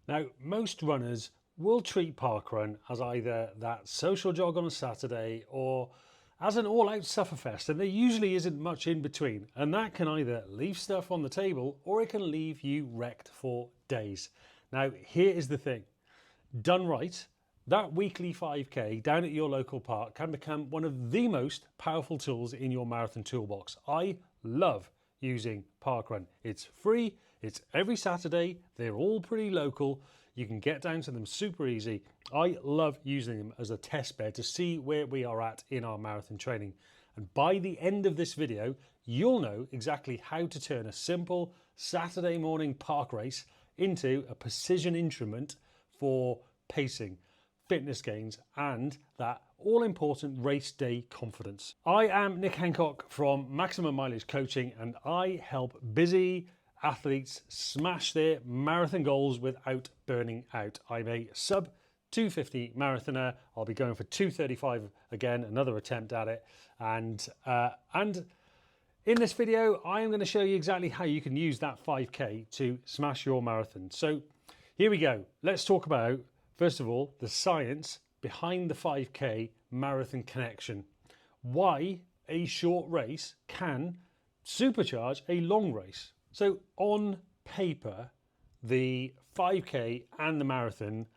Now, most runners will treat Parkrun as either that social jog on a Saturday or as an all-out sufferfest, and there usually isn't much in between, and that can either leave stuff on the table or it can leave you wrecked for days. Now, here is the thing. Done right, that weekly 5K down at your local park can become one of the most powerful tools in your marathon toolbox. I love using Parkrun. It's free, it's every Saturday, they're all pretty local, you can get down to them super easy. I love using them as a test bed to see where we are at in our marathon training. And by the end of this video, you'll know exactly how to turn a simple Saturday morning park race into a precision instrument for pacing, fitness gains, and that all-important race day confidence. I am Nick Hancock from Maximum Mileage Coaching, and I help busy athletes smash their marathon goals without burning out. I'm a sub 250 marathoner. I'll be going for 235 again, another attempt at it. And in this video, I am going to show you exactly how you can use that 5K to smash your marathon. So here we go. Let's talk about, first of all, the science behind the 5K marathon connection. Why a short race can supercharge a long race. So on paper, the 5K and the marathon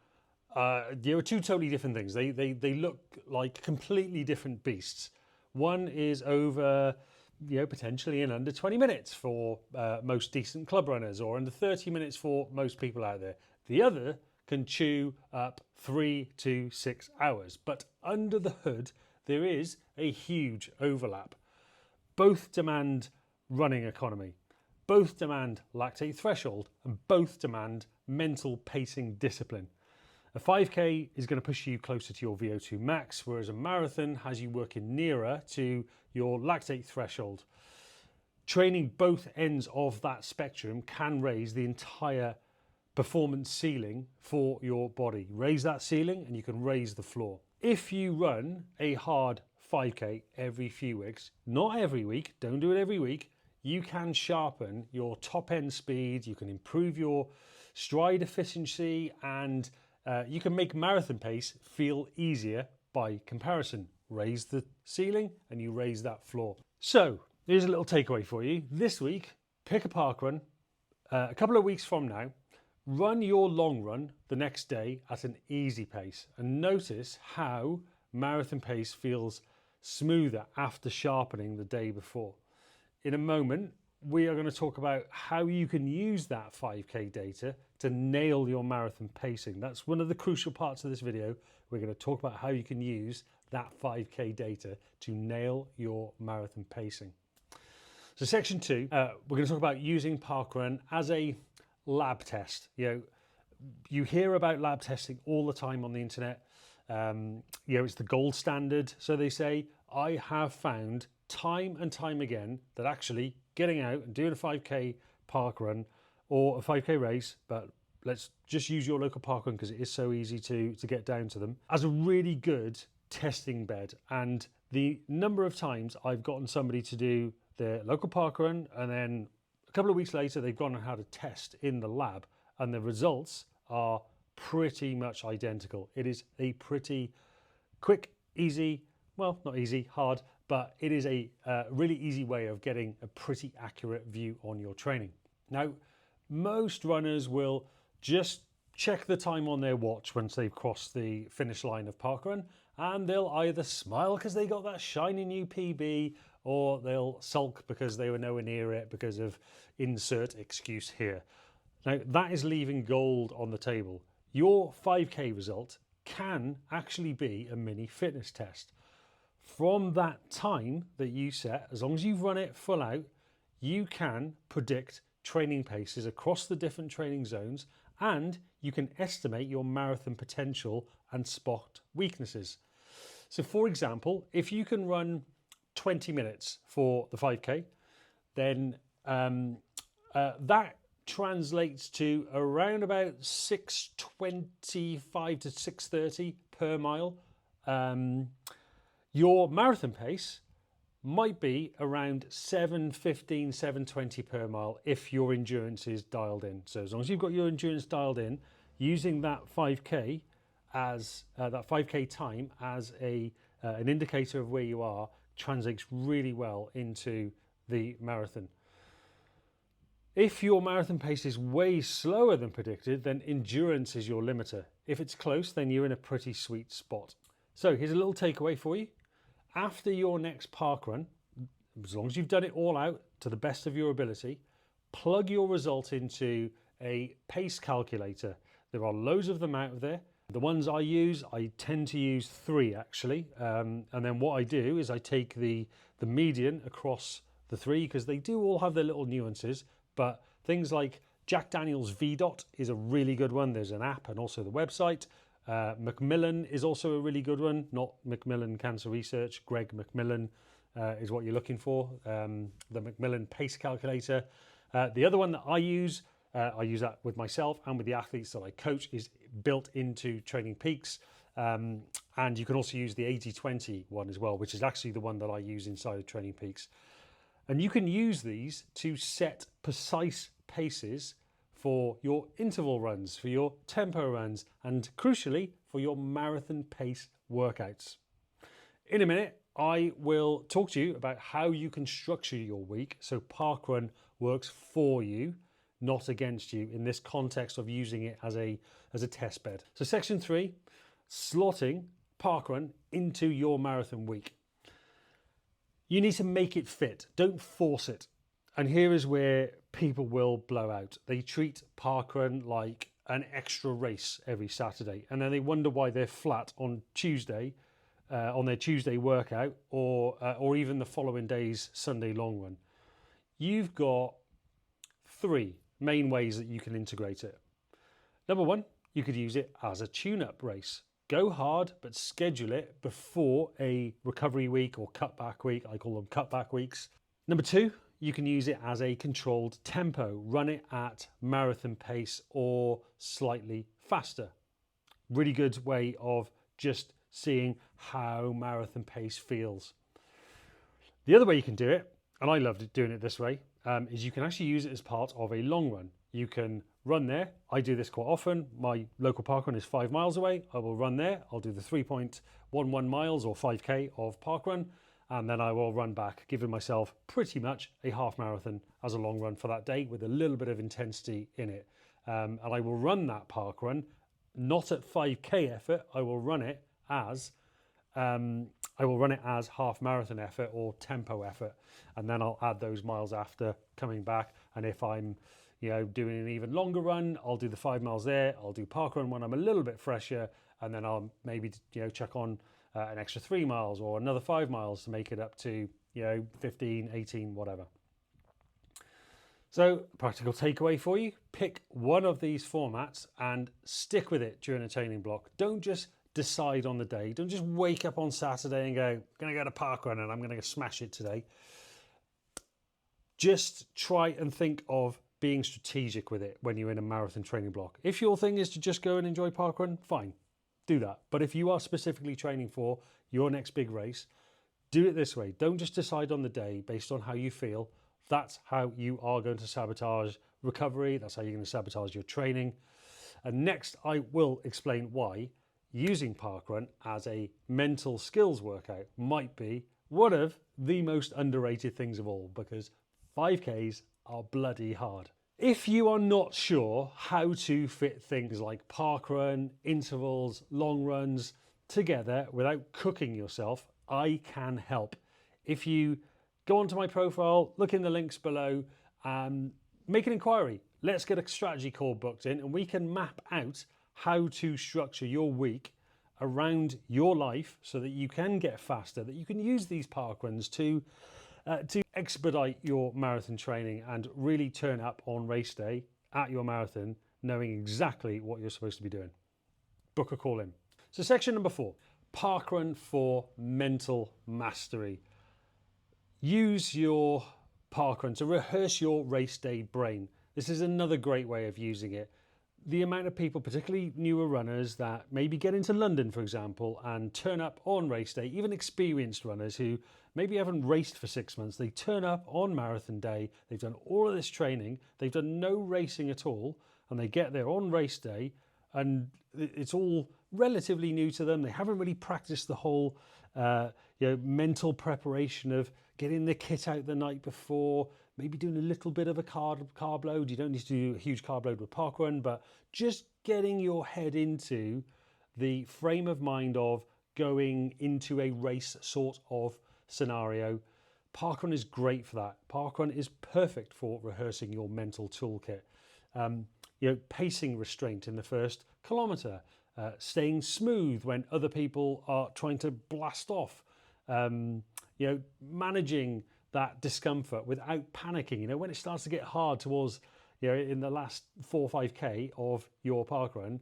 are two totally different things. They look like completely different beasts. One is over, potentially in under 20 minutes for most decent club runners, or under 30 minutes for most people out there. The other can chew up 3 to 6 hours. But under the hood, there is a huge overlap. Both demand running economy. Both demand lactate threshold, and both demand mental pacing discipline. A 5K is going to push you closer to your VO2 max, whereas a marathon has you working nearer to your lactate threshold. Training both ends of that spectrum can raise the entire performance ceiling for your body. Raise that ceiling and you can raise the floor. If you run a hard 5K every few weeks, not every week, don't do it every week, you can sharpen your top end speed, you can improve your stride efficiency, and you can make marathon pace feel easier by comparison. Raise the ceiling and you raise that floor. So here's a little takeaway for you. This week, pick a park run. A couple of weeks from now, run your long run the next day at an easy pace, and notice how marathon pace feels smoother after sharpening the day before. In a moment, we are going to talk about how you can use that 5K data to nail your marathon pacing. That's one of the crucial parts of this video. We're going to talk about how you can use that 5K data to nail your marathon pacing. So section 2, we're going to talk about using Parkrun as a lab test. You hear about lab testing all the time on the internet. It's the gold standard, so they say. I have found time and time again that actually getting out and doing a 5K park run or a 5K race, but let's just use your local park run because it is so easy to get down to them, as a really good testing bed. And the number of times I've gotten somebody to do their local park run and then a couple of weeks later they've gone and had a test in the lab and the results are pretty much identical. It is a pretty quick, easy, well, not easy, hard, but it is a really easy way of getting a pretty accurate view on your training. Now, most runners will just check the time on their watch once they've crossed the finish line of Parkrun, and they'll either smile because they got that shiny new PB, or they'll sulk because they were nowhere near it because of insert excuse here. Now, that is leaving gold on the table. Your 5K result can actually be a mini fitness test. From that time that you set, as long as you've run it full out, you can predict training paces across the different training zones, and you can estimate your marathon potential and spot weaknesses. So for example, if you can run 20 minutes for the 5K, then that translates to around about 6:25 to 6:30 per mile. Your marathon pace might be around 7:15, 7:20 per mile if your endurance is dialed in. So as long as you've got your endurance dialed in, using that 5K as that 5K time as an indicator of where you are translates really well into the marathon. If your marathon pace is way slower than predicted, then endurance is your limiter. If it's close, then you're in a pretty sweet spot. So here's a little takeaway for you. After your next parkrun, as long as you've done it all out to the best of your ability, plug your result into a pace calculator. There are loads of them out there. The ones I use, I tend to use 3 actually. And then what I do is I take the median across the 3, because they do all have their little nuances. But things like Jack Daniel's VDOT is a really good one. There's an app and also the website. Macmillan is also a really good one, not Macmillan Cancer Research. Greg Macmillan is what you're looking for, the Macmillan Pace Calculator. The other one that I use that with myself and with the athletes that I coach, is built into Training Peaks. And you can also use the 80-20 one as well, which is actually the one that I use inside of Training Peaks. And you can use these to set precise paces for your interval runs, for your tempo runs, and crucially, for your marathon pace workouts. In a minute, I will talk to you about how you can structure your week so Parkrun works for you, not against you, in this context of using it as a test bed. So section 3, slotting Parkrun into your marathon week. You need to make it fit, don't force it. And here is where people will blow out. They treat Parkrun like an extra race every Saturday, and then they wonder why they're flat on Tuesday, on their Tuesday workout, or even the following day's Sunday long run. You've got 3 main ways that you can integrate it. Number 1, you could use it as a tune-up race. Go hard, but schedule it before a recovery week or cutback week. I call them cutback weeks. Number 2, you can use it as a controlled tempo. Run it at marathon pace or slightly faster. Really good way of just seeing how marathon pace feels. The other way you can do it, and I loved doing it this way, is you can actually use it as part of a long run. You can run there. I do this quite often. My local parkrun is 5 miles away. I will run there. I'll do the 3.11 miles or 5K of parkrun, and then I will run back, giving myself pretty much a half marathon as a long run for that day with a little bit of intensity in it. And I will run that parkrun not at 5K effort. I will run it as half marathon effort or tempo effort, and then I'll add those miles after coming back. And if I'm doing an even longer run, I'll do the 5 miles there. I'll do parkrun when I'm a little bit fresher, and then I'll maybe check on an extra 3 miles or another 5 miles to make it up to 15, 18, whatever. So, practical takeaway for you: pick one of these formats and stick with it during a training block. Don't just decide on the day. Don't just wake up on Saturday and go, I'm going to go to parkrun and I'm going to smash it today. Just try and think of being strategic with it when you're in a marathon training block. If your thing is to just go and enjoy parkrun, fine, do that. But if you are specifically training for your next big race, do it this way. Don't just decide on the day based on how you feel. That's how you are going to sabotage recovery. That's how you're going to sabotage your training. And next, I will explain why using parkrun as a mental skills workout might be one of the most underrated things of all, because 5Ks are bloody hard. If you are not sure how to fit things like parkrun, intervals, long runs together without cooking yourself, I can help. If you go onto my profile, look in the links below, make an inquiry. Let's get a strategy call booked in, and we can map out how to structure your week around your life so that you can get faster, that you can use these parkruns to expedite your marathon training and really turn up on race day at your marathon knowing exactly what you're supposed to be doing. Book a call in. So section number 4, parkrun for mental mastery. Use your parkrun to rehearse your race day brain. This is another great way of using it. The amount of people, particularly newer runners, that maybe get into London, for example, and turn up on race day, even experienced runners who maybe haven't raced for 6 months, they turn up on marathon day, they've done all of this training, they've done no racing at all, and they get there on race day, and it's all relatively new to them. They haven't really practiced the whole mental preparation of getting the kit out the night before, maybe doing a little bit of a carb load. You don't need to do a huge carb load with Parkrun, but just getting your head into the frame of mind of going into a race sort of scenario. Parkrun is great for that. Parkrun is perfect for rehearsing your mental toolkit. Pacing restraint in the first kilometre, staying smooth when other people are trying to blast off, managing that discomfort without panicking. When it starts to get hard towards, in the last 4 or 5K of your parkrun,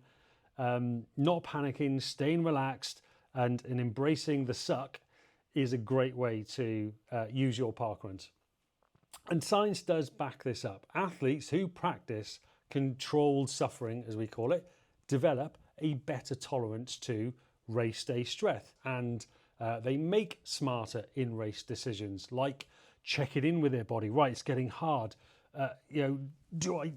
not panicking, staying relaxed, and embracing the suck is a great way to use your parkruns. And science does back this up. Athletes who practice controlled suffering, as we call it, develop a better tolerance to race day stress, and they make smarter in race decisions, like checking in with their body. Right, it's getting hard. Do I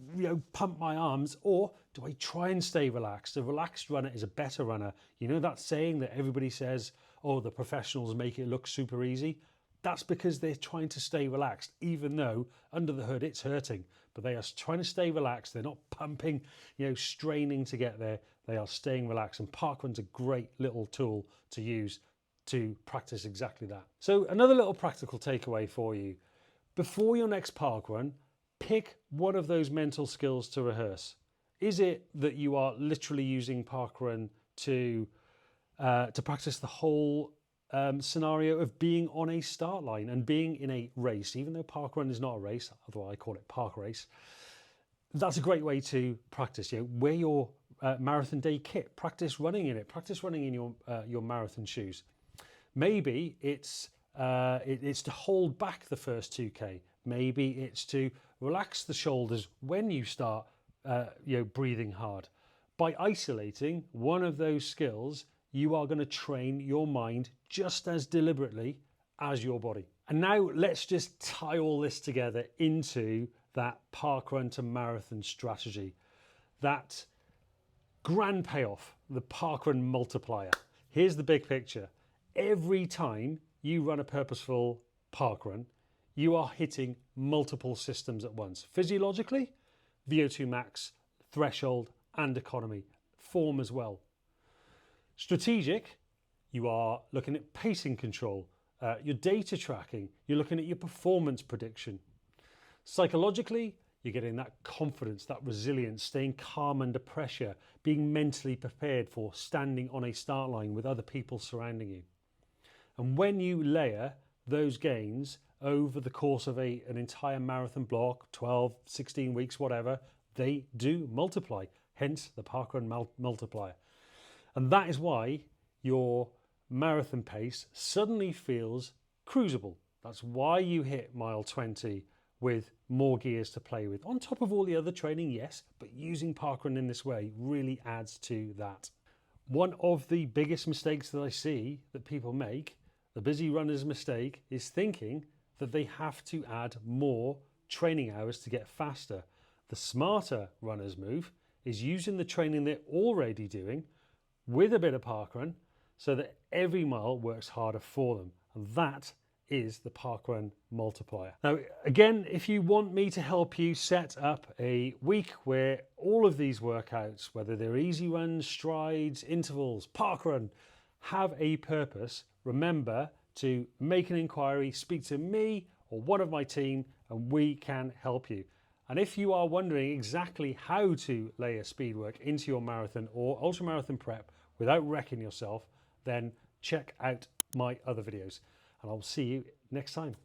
pump my arms, or do I try and stay relaxed? A relaxed runner is a better runner. That saying that everybody says, oh, the professionals make it look super easy? That's because they're trying to stay relaxed, even though under the hood it's hurting. But they are trying to stay relaxed. They're not pumping, straining to get there. They are staying relaxed. And Parkrun's a great little tool to use to practice exactly that. So another little practical takeaway for you. Before your next Parkrun, pick one of those mental skills to rehearse. Is it that you are literally using Parkrun to practice the whole scenario of being on a start line and being in a race, even though Parkrun is not a race, although I call it park race? That's a great way to practice. Wear your marathon day kit, practice running in it, practice running in your marathon shoes. Maybe it's to hold back the first 2K. Maybe it's to relax the shoulders when you start breathing hard. By isolating one of those skills, you are going to train your mind just as deliberately as your body. And now let's just tie all this together into that parkrun to marathon strategy. That grand payoff, the parkrun multiplier. Here's the big picture. Every time you run a purposeful parkrun, you are hitting multiple systems at once. Physiologically, VO2 max, threshold, and economy. Form as well. Strategic, you are looking at pacing control, your data tracking, you're looking at your performance prediction. Psychologically, you're getting that confidence, that resilience, staying calm under pressure, being mentally prepared for standing on a start line with other people surrounding you. And when you layer those gains over the course of an entire marathon block, 12, 16 weeks, whatever, they do multiply, hence the Parkrun multiplier. And that is why your marathon pace suddenly feels cruisable. That's why you hit mile 20 with more gears to play with. On top of all the other training, yes, but using Parkrun in this way really adds to that. One of the biggest mistakes that I see that people make, the busy runner's mistake, is thinking that they have to add more training hours to get faster. The smarter runner's move is using the training they're already doing with a bit of Parkrun so that every mile works harder for them. And that is the Parkrun multiplier. Now, again, if you want me to help you set up a week where all of these workouts, whether they're easy runs, strides, intervals, Parkrun, have a purpose, remember to make an inquiry, speak to me or one of my team, and we can help you. And if you are wondering exactly how to layer speed work into your marathon or ultramarathon prep without wrecking yourself, then check out my other videos. And I'll see you next time.